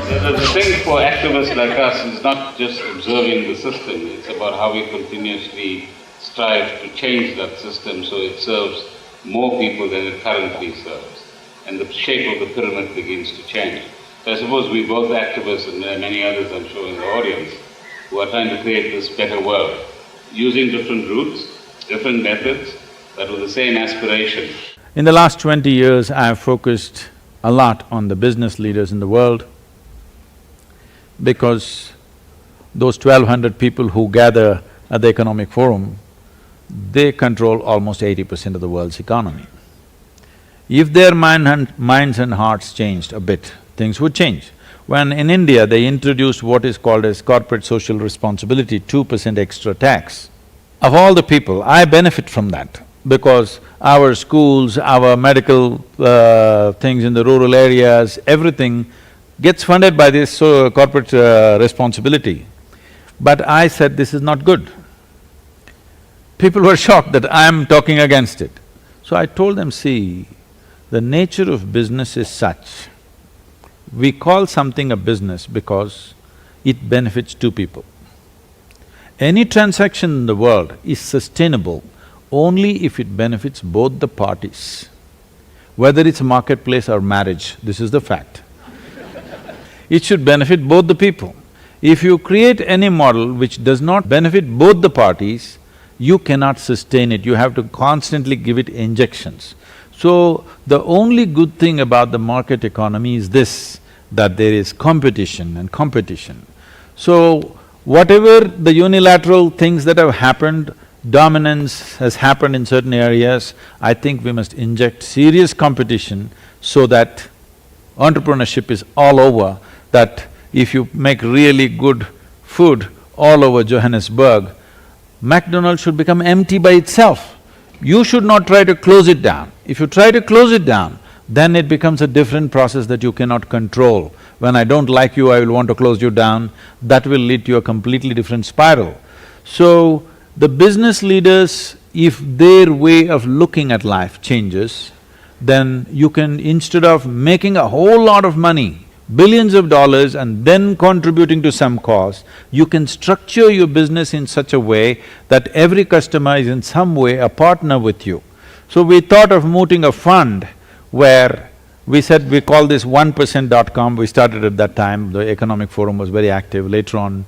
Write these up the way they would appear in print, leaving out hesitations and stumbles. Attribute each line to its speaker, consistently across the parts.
Speaker 1: The thing for activists like us is not just observing the system, it's about how we continuously strive to change that system so it serves more people than it currently serves. And the shape of the pyramid begins to change. So I suppose we both activists, and there are many others I'm sure in the audience, who are trying to create this better world, using different routes, different methods, but with the same aspiration.
Speaker 2: In the last 20 years, I have focused a lot on the business leaders in the world because those 1,200 people who gather at the Economic Forum, they control almost 80% of the world's economy. If their minds and hearts changed a bit, things would change. When in India they introduced what is called as corporate social responsibility, 2% extra tax, of all the people, I benefit from that because our schools, our medical things in the rural areas, everything gets funded by this corporate responsibility. But I said this is not good. People were shocked that I am talking against it. So I told them, see, the nature of business is such, we call something a business because it benefits two people. Any transaction in the world is sustainable only if it benefits both the parties. Whether it's a marketplace or marriage, this is the fact. It should benefit both the people. If you create any model which does not benefit both the parties, you cannot sustain it, you have to constantly give it injections. So, the only good thing about the market economy is this, that there is competition and competition. So, whatever the unilateral things that have happened, dominance has happened in certain areas, I think we must inject serious competition so that entrepreneurship is all over, that if you make really good food all over Johannesburg, McDonald's should become empty by itself. You should not try to close it down. If you try to close it down, then it becomes a different process that you cannot control. When I don't like you, I will want to close you down, that will lead to a completely different spiral. So, the business leaders, if their way of looking at life changes, then you can, instead of making a whole lot of money, billions of dollars and then contributing to some cause, you can structure your business in such a way that every customer is in some way a partner with you. So we thought of mooting a fund where we said we call this 1%.com, we started at that time, the Economic Forum was very active. Later on,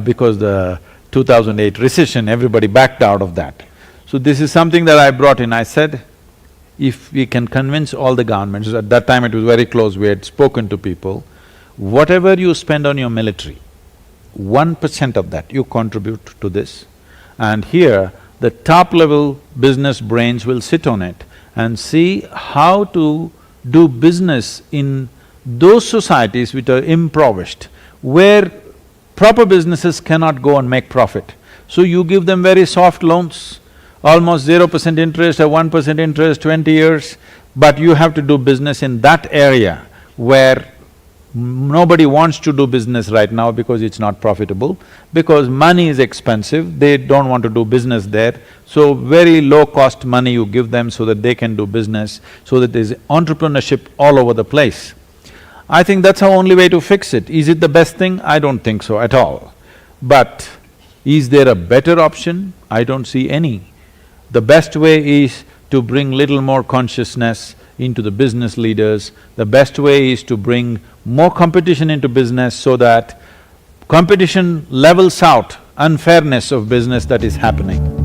Speaker 2: because the 2008 recession, everybody backed out of that. So this is something that I brought in, I said, if we can convince all the governments, at that time it was very close, we had spoken to people, whatever you spend on your military, 1% of that you contribute to this. And here, the top-level business brains will sit on it and see how to do business in those societies which are impoverished, where proper businesses cannot go and make profit. So you give them very soft loans, almost 0% interest or 1% interest, 20 years, but you have to do business in that area where nobody wants to do business right now because it's not profitable, because money is expensive, they don't want to do business there. So very low-cost money you give them so that they can do business, so that there's entrepreneurship all over the place. I think that's the only way to fix it. Is it the best thing? I don't think so at all. But is there a better option? I don't see any. The best way is to bring little more consciousness into the business leaders. The best way is to bring more competition into business so that competition levels out unfairness of business that is happening.